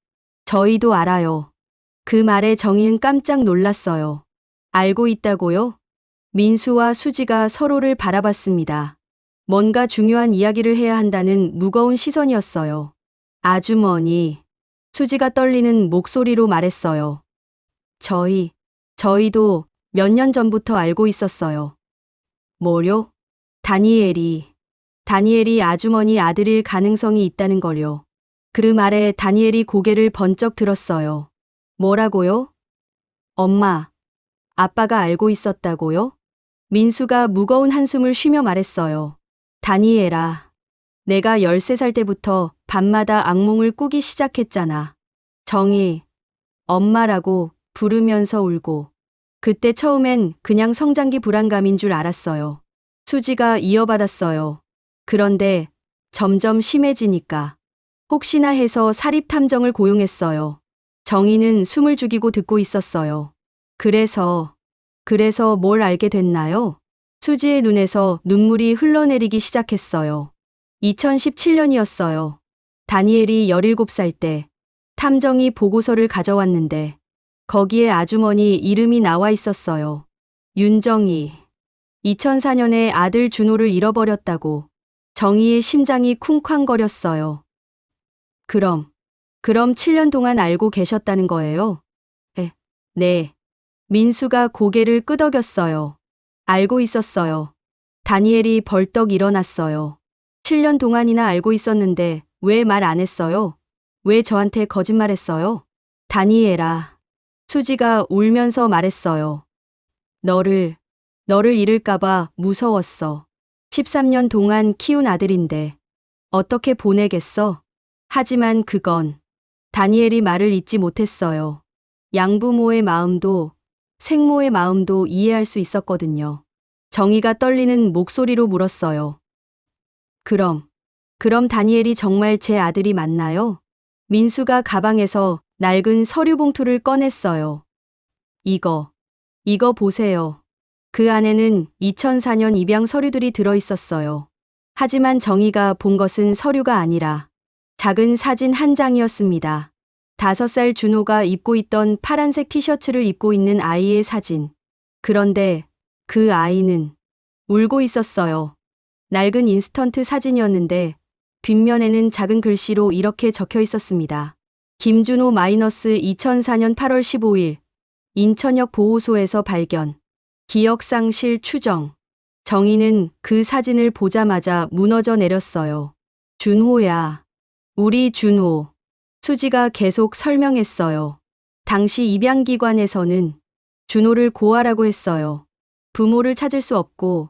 저희도 알아요. 그 말에 정희는 깜짝 놀랐어요. 알고 있다고요? 민수와 수지가 서로를 바라봤습니다. 뭔가 중요한 이야기를 해야 한다는 무거운 시선이었어요. 아주머니, 수지가 떨리는 목소리로 말했어요. 저희도 몇 년 전부터 알고 있었어요. 뭐요? 다니엘이 아주머니 아들일 가능성이 있다는 걸요. 그 말에 다니엘이 고개를 번쩍 들었어요. 뭐라고요? 엄마, 아빠가 알고 있었다고요? 민수가 무거운 한숨을 쉬며 말했어요. 다니엘아, 내가 13살 때부터 밤마다 악몽을 꾸기 시작했잖아. 정희, 엄마라고 부르면서 울고. 그때 처음엔 그냥 성장기 불안감인 줄 알았어요. 수지가 이어받았어요. 그런데 점점 심해지니까 혹시나 해서 사립탐정을 고용했어요. 정희는 숨을 죽이고 듣고 있었어요. 그래서 뭘 알게 됐나요? 수지의 눈에서 눈물이 흘러내리기 시작했어요. 2017년이었어요. 다니엘이 17살 때 탐정이 보고서를 가져왔는데 거기에 아주머니 이름이 나와 있었어요. 윤정희. 2004년에 아들 준호를 잃어버렸다고. 정희의 심장이 쿵쾅거렸어요. 그럼 7년 동안 알고 계셨다는 거예요? 네. 민수가 고개를 끄덕였어요. 알고 있었어요. 다니엘이 벌떡 일어났어요. 7년 동안이나 알고 있었는데 왜 말 안 했어요? 왜 저한테 거짓말했어요? 다니엘아. 수지가 울면서 말했어요. 너를 잃을까봐 무서웠어. 13년 동안 키운 아들인데 어떻게 보내겠어? 하지만 그건 다니엘이 말을 잊지 못했어요. 양부모의 마음도 생모의 마음도 이해할 수 있었거든요. 정희가 떨리는 목소리로 물었어요. 그럼 다니엘이 정말 제 아들이 맞나요? 민수가 가방에서 낡은 서류 봉투를 꺼냈어요. 이거 보세요. 그 안에는 2004년 입양 서류들이 들어있었어요. 하지만 정희가 본 것은 서류가 아니라 작은 사진 한 장이었습니다. 5살 준호가 입고 있던 파란색 티셔츠를 입고 있는 아이의 사진. 그런데 그 아이는 울고 있었어요. 낡은 인스턴트 사진이었는데 뒷면에는 작은 글씨로 이렇게 적혀 있었습니다. 김준호 -2004년 8월 15일 인천역 보호소에서 발견. 기억상실 추정. 정희는 그 사진을 보자마자 무너져 내렸어요. 준호야. 우리 준호. 수지가 계속 설명했어요. 당시 입양기관에서는 준호를 고아라고 했어요. 부모를 찾을 수 없고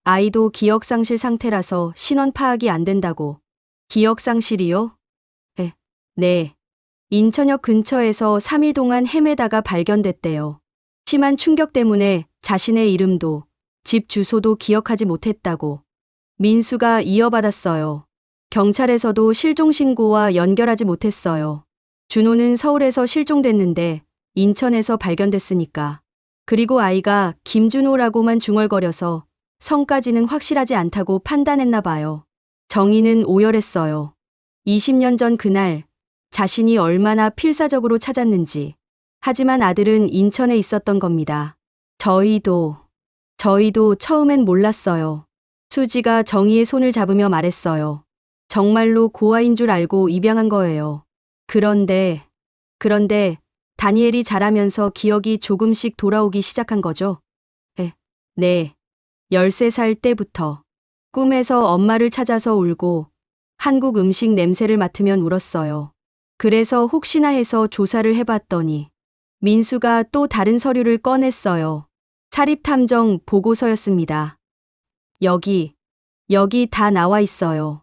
아이도 기억상실 상태라서 신원 파악이 안 된다고. 기억상실이요? 네. 인천역 근처에서 3일 동안 헤매다가 발견됐대요. 심한 충격 때문에 자신의 이름도 집 주소도 기억하지 못했다고. 민수가 이어받았어요. 경찰에서도 실종신고와 연결하지 못했어요. 준호는 서울에서 실종됐는데 인천에서 발견됐으니까. 그리고 아이가 김준호라고만 중얼거려서 성까지는 확실하지 않다고 판단했나 봐요. 정희는 오열했어요. 20년 전 그날 자신이 얼마나 필사적으로 찾았는지. 하지만 아들은 인천에 있었던 겁니다. 저희도 처음엔 몰랐어요. 수지가 정희의 손을 잡으며 말했어요. 정말로 고아인 줄 알고 입양한 거예요. 그런데 다니엘이 자라면서 기억이 조금씩 돌아오기 시작한 거죠. 네. 13살 때부터 꿈에서 엄마를 찾아서 울고 한국 음식 냄새를 맡으면 울었어요. 그래서 혹시나 해서 조사를 해봤더니 민수가 또 다른 서류를 꺼냈어요. 사립탐정 보고서였습니다. 여기 다 나와 있어요.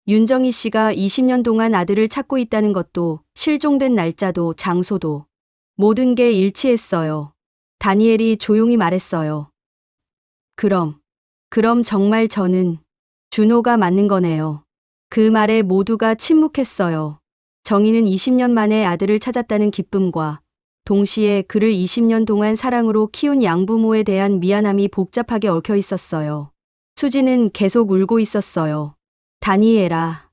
윤정희 씨가 20년 동안 아들을 찾고 있다는 것도 실종된 날짜도 장소도 모든 게 일치했어요. 다니엘이 조용히 말했어요. 그럼 정말 저는 준호가 맞는 거네요. 그 말에 모두가 침묵했어요. 정희는 20년 만에 아들을 찾았다는 기쁨과 동시에 그를 20년 동안 사랑으로 키운 양부모에 대한 미안함이 복잡하게 얽혀 있었어요. 수지는 계속 울고 있었어요. 다니엘아,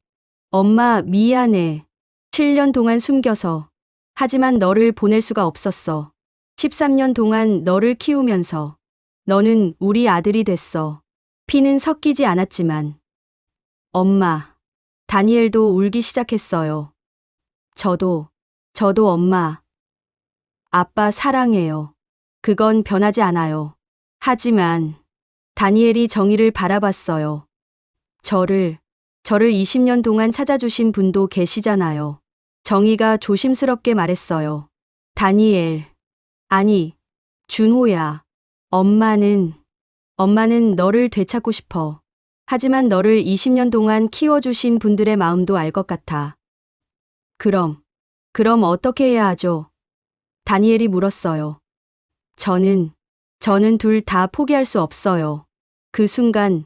엄마 미안해. 7년 동안 숨겨서. 하지만 너를 보낼 수가 없었어. 13년 동안 너를 키우면서 너는 우리 아들이 됐어. 피는 섞이지 않았지만. 엄마. 다니엘도 울기 시작했어요. 저도 엄마. 아빠 사랑해요. 그건 변하지 않아요. 하지만 다니엘이 정희를 바라봤어요. 저를 20년 동안 찾아주신 분도 계시잖아요. 정희가 조심스럽게 말했어요. 다니엘. 아니, 준호야. 엄마는 너를 되찾고 싶어. 하지만 너를 20년 동안 키워주신 분들의 마음도 알 것 같아. 그럼 어떻게 해야 하죠? 다니엘이 물었어요. 저는 둘 다 포기할 수 없어요. 그 순간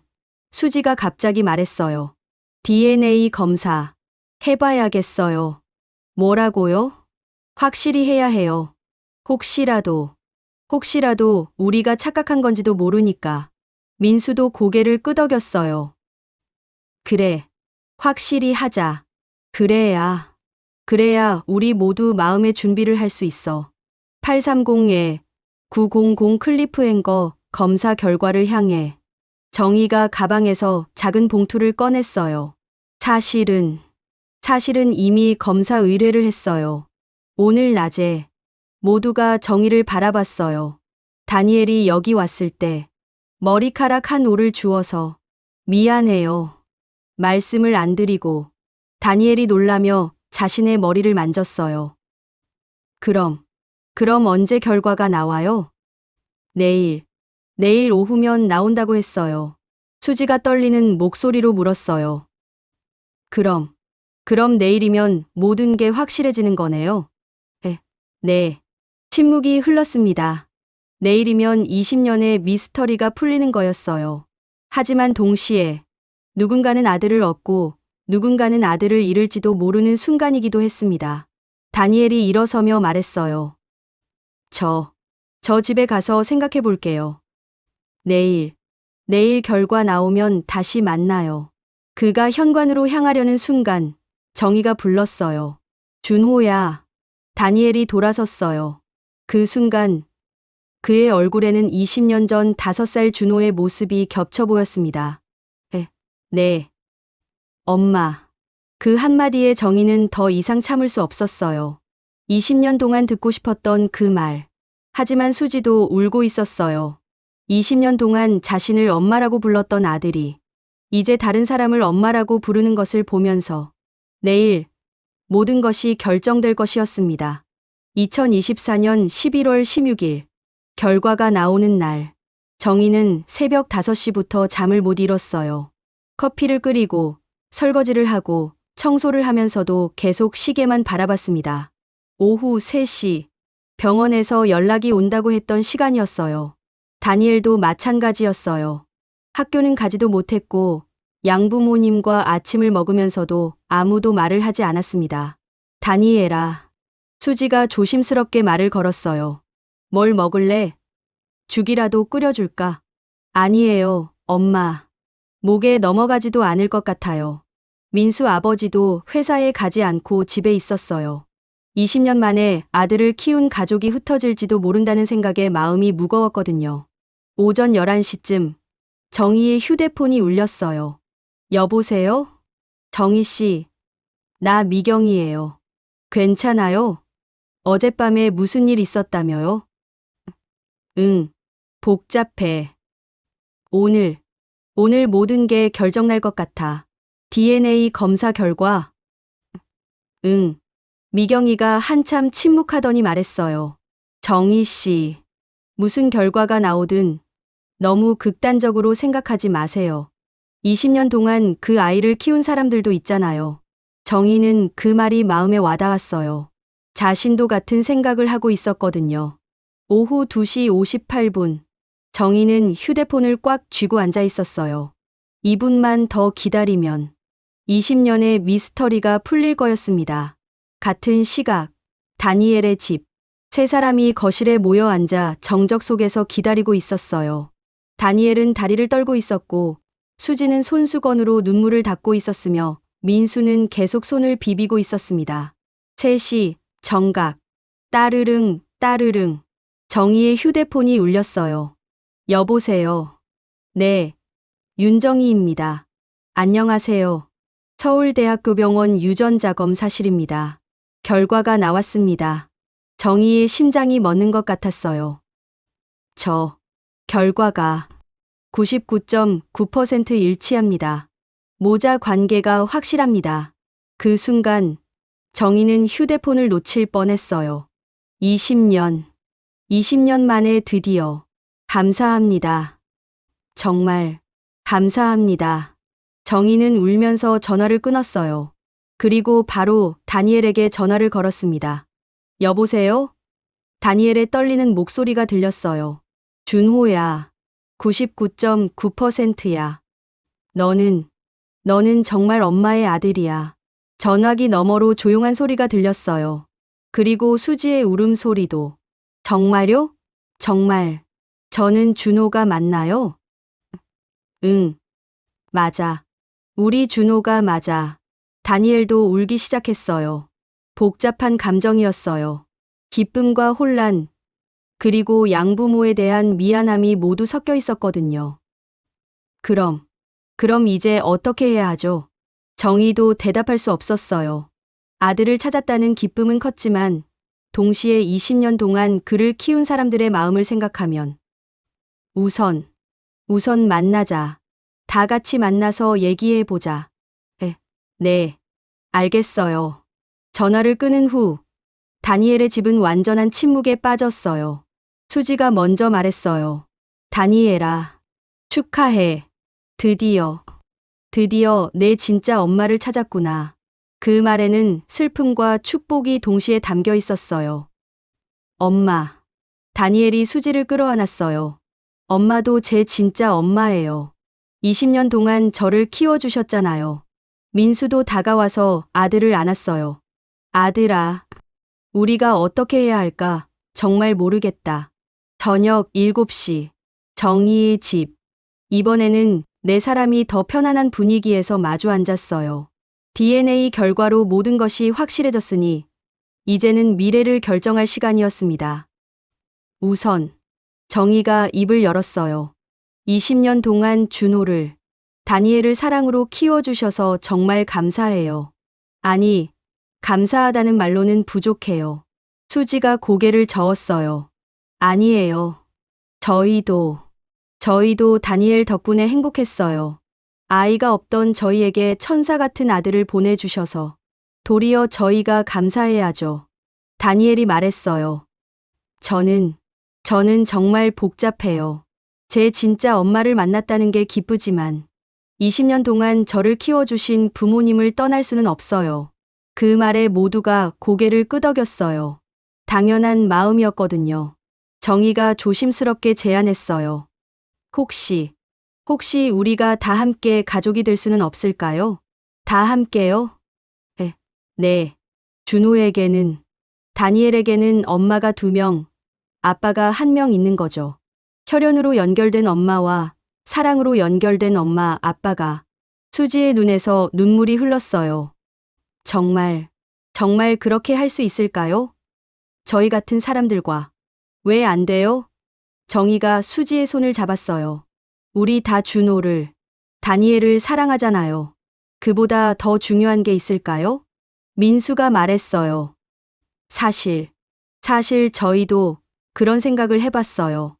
수지가 갑자기 말했어요. DNA 검사 해봐야겠어요. 뭐라고요? 확실히 해야 해요. 혹시라도 우리가 착각한 건지도 모르니까. 민수도 고개를 끄덕였어요. 그래, 확실히 하자. 그래야 우리 모두 마음의 준비를 할 수 있어. 830-900 클리프행거 검사 결과를 향해 정희가 가방에서 작은 봉투를 꺼냈어요. 사실은 이미 검사 의뢰를 했어요. 오늘 낮에 모두가 정희를 바라봤어요. 다니엘이 여기 왔을 때 머리카락 한 올을 주워서 미안해요. 말씀을 안 드리고 다니엘이 놀라며 자신의 머리를 만졌어요. 그럼 언제 결과가 나와요? 내일 오후면 나온다고 했어요. 수지가 떨리는 목소리로 물었어요. 그럼 내일이면 모든 게 확실해지는 거네요? 네. 침묵이 흘렀습니다. 내일이면 20년의 미스터리가 풀리는 거였어요. 하지만 동시에 누군가는 아들을 얻고 누군가는 아들을 잃을지도 모르는 순간이기도 했습니다. 다니엘이 일어서며 말했어요. 저 집에 가서 생각해 볼게요. 내일 결과 나오면 다시 만나요. 그가 현관으로 향하려는 순간 정희가 불렀어요. 준호야. 다니엘이 돌아섰어요. 그 순간 그의 얼굴에는 20년 전 5살 준호의 모습이 겹쳐 보였습니다. 네. 엄마. 그 한마디에 정희는 더 이상 참을 수 없었어요. 20년 동안 듣고 싶었던 그 말. 하지만 수지도 울고 있었어요. 20년 동안 자신을 엄마라고 불렀던 아들이 이제 다른 사람을 엄마라고 부르는 것을 보면서 내일 모든 것이 결정될 것이었습니다. 2024년 11월 16일 결과가 나오는 날 정희는 새벽 5시부터 잠을 못 이뤘어요. 커피를 끓이고 설거지를 하고 청소를 하면서도 계속 시계만 바라봤습니다. 오후 3시 병원에서 연락이 온다고 했던 시간이었어요. 다니엘도 마찬가지였어요. 학교는 가지도 못했고 양부모님과 아침을 먹으면서도 아무도 말을 하지 않았습니다. 다니엘아. 수지가 조심스럽게 말을 걸었어요. 뭘 먹을래? 죽이라도 끓여줄까? 아니에요, 엄마. 목에 넘어가지도 않을 것 같아요. 민수 아버지도 회사에 가지 않고 집에 있었어요. 20년 만에 아들을 키운 가족이 흩어질지도 모른다는 생각에 마음이 무거웠거든요. 오전 11시쯤 정희의 휴대폰이 울렸어요. 여보세요? 정희 씨, 나 미경이에요. 괜찮아요? 어젯밤에 무슨 일 있었다며요? 응, 복잡해. 오늘 모든 게 결정날 것 같아. DNA 검사 결과, 응. 미경이가 한참 침묵하더니 말했어요. 정희 씨, 무슨 결과가 나오든 너무 극단적으로 생각하지 마세요. 20년 동안 그 아이를 키운 사람들도 있잖아요. 정희는 그 말이 마음에 와닿았어요. 자신도 같은 생각을 하고 있었거든요. 오후 2시 58분. 정희는 휴대폰을 꽉 쥐고 앉아 있었어요. 2분만 더 기다리면 20년의 미스터리가 풀릴 거였습니다. 같은 시각, 다니엘의 집. 세 사람이 거실에 모여 앉아 정적 속에서 기다리고 있었어요. 다니엘은 다리를 떨고 있었고, 수지는 손수건으로 눈물을 닦고 있었으며, 민수는 계속 손을 비비고 있었습니다. 셋이 정각, 따르릉, 따르릉. 정희의 휴대폰이 울렸어요. 여보세요. 네, 윤정희입니다. 안녕하세요. 서울대학교병원 유전자 검사실입니다. 결과가 나왔습니다. 정희의 심장이 멎는 것 같았어요. 결과가 99.9% 일치합니다. 모자 관계가 확실합니다. 그 순간 정희는 휴대폰을 놓칠 뻔했어요. 20년 만에 드디어. 감사합니다. 정말 감사합니다. 정희는 울면서 전화를 끊었어요. 그리고 바로 다니엘에게 전화를 걸었습니다. 여보세요? 다니엘의 떨리는 목소리가 들렸어요. 준호야. 99.9%야. 너는 정말 엄마의 아들이야. 전화기 너머로 조용한 소리가 들렸어요. 그리고 수지의 울음소리도. 정말요? 정말. 저는 준호가 맞나요? 응. 맞아. 우리 준호가 맞아. 다니엘도 울기 시작했어요. 복잡한 감정이었어요. 기쁨과 혼란, 그리고 양부모에 대한 미안함이 모두 섞여 있었거든요. 그럼 이제 어떻게 해야 하죠? 정희도 대답할 수 없었어요. 아들을 찾았다는 기쁨은 컸지만 동시에 20년 동안 그를 키운 사람들의 마음을 생각하면 우선 만나자. 다 같이 만나서 얘기해 보자. 네, 알겠어요. 전화를 끊은 후 다니엘의 집은 완전한 침묵에 빠졌어요. 수지가 먼저 말했어요. 다니엘아, 축하해. 드디어 내 진짜 엄마를 찾았구나. 그 말에는 슬픔과 축복이 동시에 담겨 있었어요. 엄마. 다니엘이 수지를 끌어안았어요. 엄마도 제 진짜 엄마예요. 20년 동안 저를 키워주셨잖아요. 민수도 다가와서 아들을 안았어요. 아들아, 우리가 어떻게 해야 할까? 정말 모르겠다. 저녁 7시, 정희의 집. 이번에는 네 사람이 더 편안한 분위기에서 마주 앉았어요. DNA 결과로 모든 것이 확실해졌으니 이제는 미래를 결정할 시간이었습니다. 우선 정희가 입을 열었어요. 20년 동안 준호를, 다니엘을 사랑으로 키워주셔서 정말 감사해요. 아니, 감사하다는 말로는 부족해요. 수지가 고개를 저었어요. 아니에요. 저희도 다니엘 덕분에 행복했어요. 아이가 없던 저희에게 천사 같은 아들을 보내주셔서 도리어 저희가 감사해야죠. 다니엘이 말했어요. 저는 정말 복잡해요. 제 진짜 엄마를 만났다는 게 기쁘지만 20년 동안 저를 키워주신 부모님을 떠날 수는 없어요. 그 말에 모두가 고개를 끄덕였어요. 당연한 마음이었거든요. 정희가 조심스럽게 제안했어요. 혹시 우리가 다 함께 가족이 될 수는 없을까요? 다 함께요? 네. 준호에게는, 다니엘에게는 엄마가 2명, 아빠가 1명 있는 거죠. 혈연으로 연결된 엄마와 사랑으로 연결된 엄마, 아빠가. 수지의 눈에서 눈물이 흘렀어요. 정말 그렇게 할 수 있을까요? 저희 같은 사람들과. 왜 안 돼요? 정희가 수지의 손을 잡았어요. 우리 다 준호를, 다니엘을 사랑하잖아요. 그보다 더 중요한 게 있을까요? 민수가 말했어요. 사실 저희도 그런 생각을 해봤어요.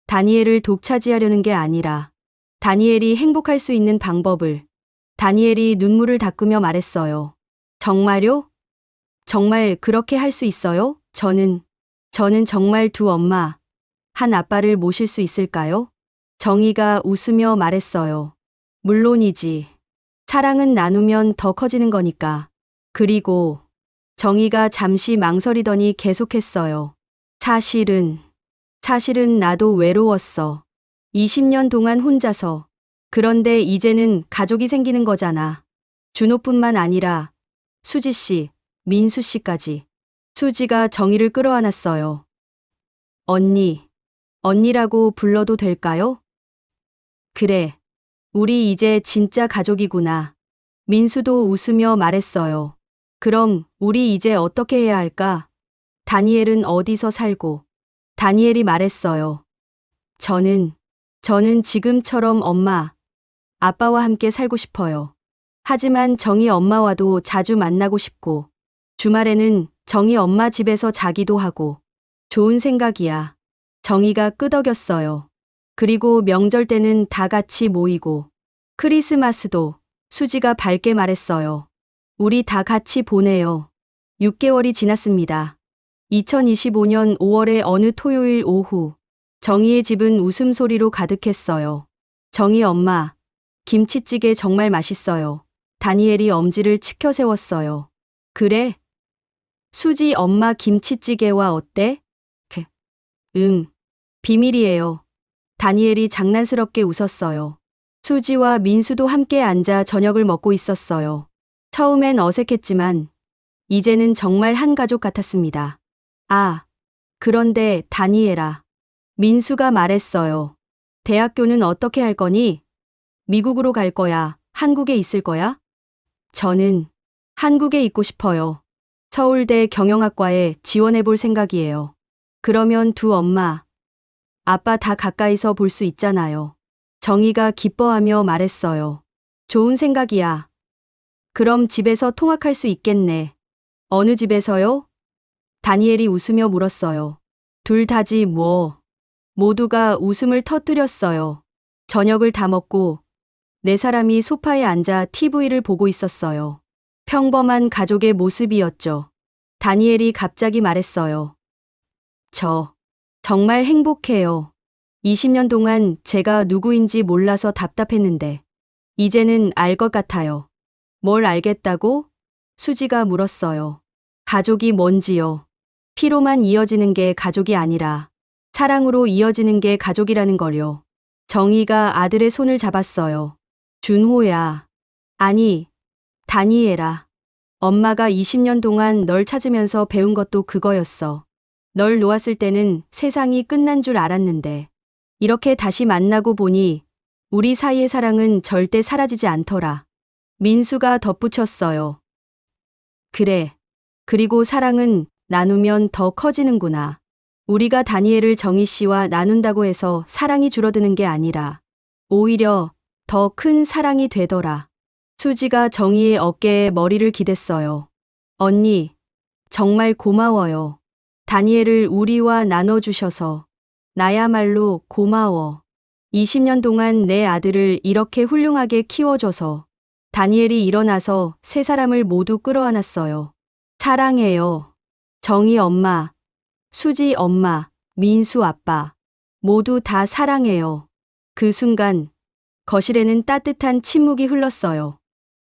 다니엘을 독차지하려는 게 아니라 다니엘이 행복할 수 있는 방법을. 다니엘이 눈물을 닦으며 말했어요. 정말요? 정말 그렇게 할 수 있어요? 저는 정말 두 엄마, 한 아빠를 모실 수 있을까요? 정희가 웃으며 말했어요. 물론이지. 사랑은 나누면 더 커지는 거니까. 그리고 정희가 잠시 망설이더니 계속했어요. 사실은 나도 외로웠어. 20년 동안 혼자서. 그런데 이제는 가족이 생기는 거잖아. 준호뿐만 아니라 수지 씨, 민수 씨까지. 수지가 정희를 끌어안았어요. 언니라고 불러도 될까요? 그래. 우리 이제 진짜 가족이구나. 민수도 웃으며 말했어요. 그럼 우리 이제 어떻게 해야 할까? 다니엘은 어디서 살고? 다니엘이 말했어요. 저는 지금처럼 엄마, 아빠와 함께 살고 싶어요. 하지만 정희 엄마와도 자주 만나고 싶고, 주말에는 정희 엄마 집에서 자기도 하고. 좋은 생각이야. 정희가 끄덕였어요. 그리고 명절 때는 다 같이 모이고, 크리스마스도. 수지가 밝게 말했어요. 우리 다 같이 보내요. 6개월이 지났습니다. 2025년 5월의 어느 토요일 오후, 정희의 집은 웃음소리로 가득했어요. 정희 엄마, 김치찌개 정말 맛있어요. 다니엘이 엄지를 치켜 세웠어요. 그래? 수지 엄마 김치찌개와 어때? 비밀이에요. 다니엘이 장난스럽게 웃었어요. 수지와 민수도 함께 앉아 저녁을 먹고 있었어요. 처음엔 어색했지만 이제는 정말 한 가족 같았습니다. 아, 그런데 다니엘아. 민수가 말했어요. 대학교는 어떻게 할 거니? 미국으로 갈 거야? 한국에 있을 거야? 저는 한국에 있고 싶어요. 서울대 경영학과에 지원해 볼 생각이에요. 그러면 두 엄마, 아빠 다 가까이서 볼 수 있잖아요. 정희가 기뻐하며 말했어요. 좋은 생각이야. 그럼 집에서 통학할 수 있겠네. 어느 집에서요? 다니엘이 웃으며 물었어요. 둘 다지 뭐. 모두가 웃음을 터뜨렸어요. 저녁을 다 먹고 네 사람이 소파에 앉아 TV를 보고 있었어요. 평범한 가족의 모습이었죠. 다니엘이 갑자기 말했어요. 저 정말 행복해요. 20년 동안 제가 누구인지 몰라서 답답했는데 이제는 알 것 같아요. 뭘 알겠다고? 수지가 물었어요. 가족이 뭔지요. 피로만 이어지는 게 가족이 아니라 사랑으로 이어지는 게 가족이라는 걸요. 정희가 아들의 손을 잡았어요. 준호야. 아니, 다니엘아. 엄마가 20년 동안 널 찾으면서 배운 것도 그거였어. 널 놓았을 때는 세상이 끝난 줄 알았는데 이렇게 다시 만나고 보니 우리 사이의 사랑은 절대 사라지지 않더라. 민수가 덧붙였어요. 그래. 그리고 사랑은 나누면 더 커지는구나. 우리가 다니엘을 정희 씨와 나눈다고 해서 사랑이 줄어드는 게 아니라 오히려 더 큰 사랑이 되더라. 수지가 정희의 어깨에 머리를 기댔어요. 언니, 정말 고마워요. 다니엘을 우리와 나눠주셔서. 나야말로 고마워. 20년 동안 내 아들을 이렇게 훌륭하게 키워줘서. 다니엘이 일어나서 세 사람을 모두 끌어안았어요. 사랑해요. 정희 엄마, 수지 엄마, 민수 아빠. 모두 다 사랑해요. 그 순간 거실에는 따뜻한 침묵이 흘렀어요.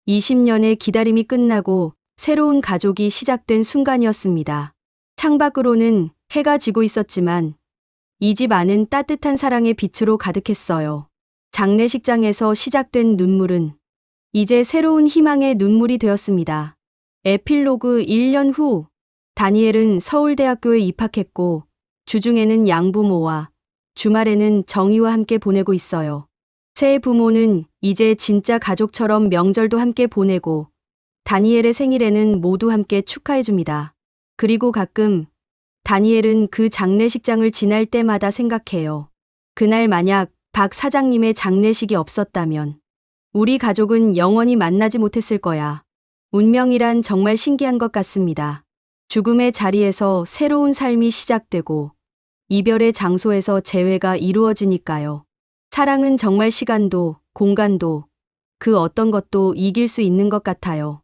20년의 기다림이 끝나고 새로운 가족이 시작된 순간이었습니다. 창밖으로는 해가 지고 있었지만 이 집 안은 따뜻한 사랑의 빛으로 가득했어요. 장례식장에서 시작된 눈물은 이제 새로운 희망의 눈물이 되었습니다. 에필로그 1년 후 다니엘은 서울대학교에 입학했고 주중에는 양부모와 주말에는 정희와 함께 보내고 있어요. 새 부모는 이제 진짜 가족처럼 명절도 함께 보내고 다니엘의 생일에는 모두 함께 축하해줍니다. 그리고 가끔 다니엘은 그 장례식장을 지날 때마다 생각해요. 그날 만약 박 사장님의 장례식이 없었다면 우리 가족은 영원히 만나지 못했을 거야. 운명이란 정말 신기한 것 같습니다. 죽음의 자리에서 새로운 삶이 시작되고 이별의 장소에서 재회가 이루어지니까요. 사랑은 정말 시간도, 공간도, 그 어떤 것도 이길 수 있는 것 같아요.